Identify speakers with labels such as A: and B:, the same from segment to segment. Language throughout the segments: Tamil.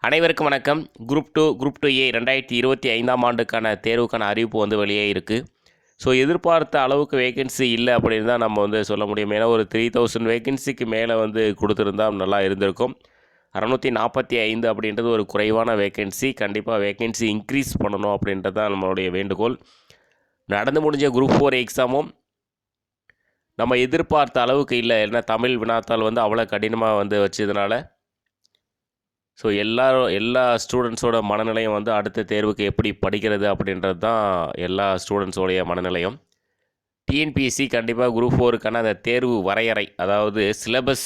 A: அனைவருக்கும் வணக்கம். குரூப் டூ ஏ 2025ஆம் ஆண்டுக்கான தேர்வுக்கான அறிவிப்பு வந்து வெளியே இருக்குது. ஸோ எதிர்பார்த்த அளவுக்கு வேகன்சி இல்லை அப்படின்னு தான் நம்ம வந்து சொல்ல முடியும். ஏன்னா ஒரு 3000 வேகன்சிக்கு மேலே வந்து கொடுத்துருந்தா நல்லா இருந்திருக்கும். 645 அப்படின்றது ஒரு குறைவான வேகன்சி. கண்டிப்பாக வேகன்சி இன்க்ரீஸ் பண்ணணும் அப்படின்றது தான் நம்மளுடைய வேண்டுகோள். நடந்து முடிஞ்ச குரூப் 4 எக்ஸாமும் நம்ம எதிர்பார்த்த அளவுக்கு இல்லை. ஏன்னா தமிழ் வினாத்தாள் வந்து அவ்வளோ கடினமாக வந்து வச்சதுனால ஸோ எல்லா ஸ்டூடெண்ட்ஸோட மனநிலையும் வந்து அடுத்த தேர்வுக்கு எப்படி படிக்கிறது அப்படின்றது தான் எல்லா ஸ்டூடெண்ட்ஸோடைய மனநிலையும். டிஎன்பிஎஸ்சி கண்டிப்பாக குரூப் 4க்கான அந்த தேர்வு வரையறை, அதாவது சிலபஸ்,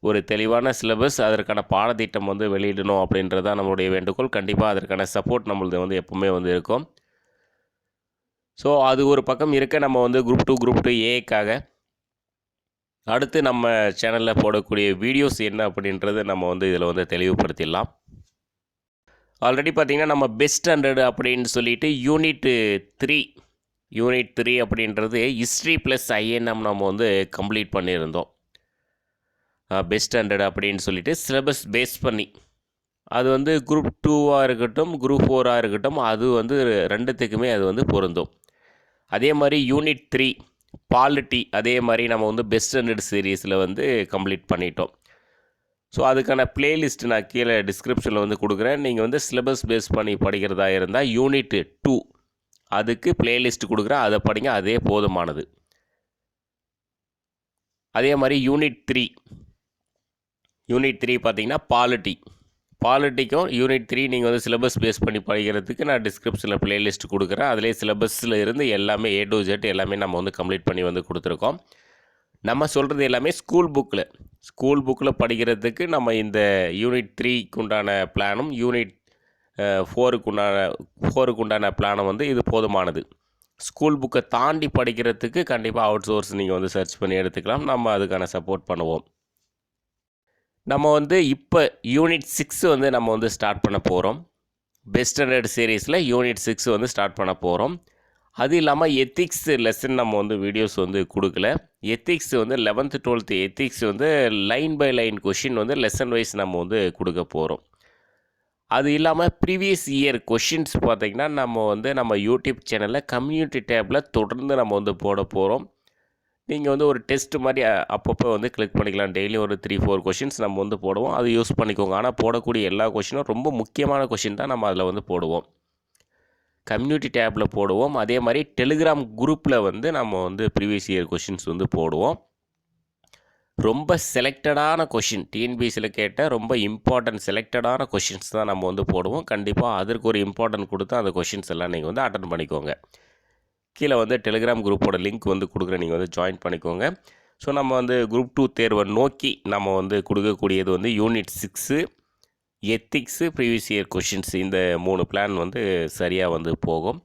A: ஒரு தெளிவான சிலபஸ், அதற்கான பாடத்திட்டம் வந்து வெளியிடணும் அப்படின்றது தான் நம்மளுடைய வேண்டுகோள். கண்டிப்பாக அதற்கான சப்போர்ட் நம்மளது வந்து எப்பவுமே வந்து இருக்கும். ஸோ அது ஒரு பக்கம் இருக்க, நம்ம வந்து குரூப் டூ ஏக்காக அடுத்து நம்ம சேனலில் போடக்கூடிய வீடியோஸ் என்ன அப்படின்றத நம்ம வந்து இதில் வந்து தெளிவுபடுத்திடலாம். ஆல்ரெடி பார்த்திங்கன்னா நம்ம பெஸ்ட் 100 அப்படின்னு சொல்லிட்டு யூனிட் 3 அப்படின்றது ஹிஸ்ட்ரி ப்ளஸ் ஐஎன்எம் நம்ம வந்து கம்ப்ளீட் பண்ணியிருந்தோம். பெஸ்ட் 100 அப்படின்னு சொல்லிட்டு சிலபஸ் பேஸ் பண்ணி அது வந்து குரூப் 2ஆக இருக்கட்டும், குரூப் 4ஆக இருக்கட்டும், அது வந்து ரெண்டுத்துக்குமே அது வந்து பொருந்தும். அதே மாதிரி யூனிட் 3 பாலிட்டி, அதே மாதிரி நம்ம வந்து பெஸ்ட் 100 சீரீஸில் வந்து கம்ப்ளீட் பண்ணிட்டோம். ஸோ அதுக்கான பிளேலிஸ்ட் நான் கீழே டிஸ்கிரிப்ஷனில் வந்து கொடுக்குறேன். நீங்கள் வந்து சிலபஸ் பேஸ் பண்ணி படிக்கிறதா இருந்தால் யூனிட் 2 அதுக்கு பிளேலிஸ்ட் கொடுக்குறேன், அதை படிங்க, அதே போதுமானது. அதே மாதிரி யூனிட் 3 பார்த்திங்கன்னா பாலிட்டிக்கும் யூனிட் 3 நீங்கள் வந்து சிலபஸ் பேஸ் பண்ணி படிக்கிறதுக்கு நான் டிஸ்கிரிப்ஷனில் பிளேலிஸ்ட் கொடுக்குறேன். அதிலே சிலபஸில் இருந்து எல்லாமே A to Z எல்லாமே நம்ம வந்து கம்ப்ளீட் பண்ணி வந்து கொடுத்துருக்கோம். நம்ம சொல்கிறது எல்லாமே ஸ்கூல் புக்கில் படிக்கிறதுக்கு நம்ம இந்த யூனிட் 3க்கு உண்டான பிளானும் யூனிட் 4க்கு உண்டான பிளானும் வந்து இது போதுமானது. ஸ்கூல் புக்கை தாண்டி படிக்கிறதுக்கு கண்டிப்பாக அவுட் சோர்ஸ் நீங்கள் வந்து சர்ச் பண்ணி எடுத்துக்கலாம். நம்ம அதுக்கான சப்போர்ட் பண்ணுவோம். நம்ம வந்து இப்போ யூனிட் 6 வந்து நம்ம வந்து ஸ்டார்ட் பண்ண போகிறோம். பெஸ்ட் 100 சீரீஸில் யூனிட் 6 வந்து ஸ்டார்ட் பண்ண போகிறோம். அது இல்லாமல் எத்திக்ஸ் லெசன் நம்ம வந்து வீடியோஸ் வந்து கொடுக்கல. எத்திக்ஸ் வந்து 11th 12th எத்திக்ஸ் வந்து லைன் பை லைன் கொஷின் வந்து லெசன் வைஸ் நம்ம வந்து கொடுக்க போகிறோம். அது இல்லாமல் ப்ரீவியஸ் இயர் கொஷின்ஸ் பார்த்திங்கன்னா நம்ம யூடியூப் சேனலில் கம்யூனிட்டி டேப்பில் தொடர்ந்து நம்ம வந்து போட போகிறோம். நீங்கள் வந்து ஒரு டெஸ்ட் மாதிரி அப்பப்போ வந்து கிளிக் பண்ணிக்கலாம். டெய்லி ஒரு 3-4 கொஷின்ஸ் நம்ம வந்து போடுவோம், அது யூஸ் பண்ணிக்கோங்க. ஆனால் போடக்கூடிய எல்லா கொஷினும் ரொம்ப முக்கியமான கொஷின் தான் நம்ம அதில் வந்து போடுவோம், கம்யூனிட்டி டேப்பில் போடுவோம். அதே மாதிரி டெலிகிராம் குரூப்பில் வந்து நம்ம வந்து ப்ரீவியஸ் இயர் கொஷின்ஸ் வந்து போடுவோம். ரொம்ப செலக்டடான கொஷின், டிஎன்பிஎஸ்சியில் கேட்ட ரொம்ப இம்பார்ட்டன்ட் செலக்டடான கொஷின்ஸ் தான் நம்ம வந்து போடுவோம். கண்டிப்பாக அதற்கு ஒரு இம்பார்ட்டன்ட் கொடுத்து அந்த கொஷின்ஸ் எல்லாம் நீங்கள் வந்து அட்டன் பண்ணிக்கோங்க. கீழே வந்து டெலிகிராம் குரூப்போட லிங்க் வந்து கொடுக்குறேன், நீங்கள் வந்து ஜாயின் பண்ணிக்கோங்க. ஸோ நம்ம வந்து குரூப் 2 தேர்வை நோக்கி நம்ம வந்து கொடுக்கக்கூடியது வந்து unit 6, ethics, previous year questions, இந்த 3 பிளான் வந்து சரியாக வந்து போகும்.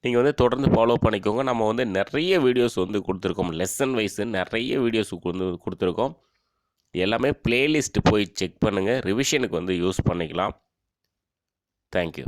A: நீங்கள் வந்து தொடர்ந்து ஃபாலோ பண்ணிக்கோங்க. நம்ம வந்து நிறைய வீடியோஸ் வந்து கொடுத்துருக்கோம், லெசன் வைஸு நிறைய வீடியோஸ் வந்து கொடுத்துருக்கோம். எல்லாமே பிளேலிஸ்ட்டு போய் செக் பண்ணுங்கள், ரிவிஷனுக்கு வந்து யூஸ் பண்ணிக்கலாம். தேங்க்யூ.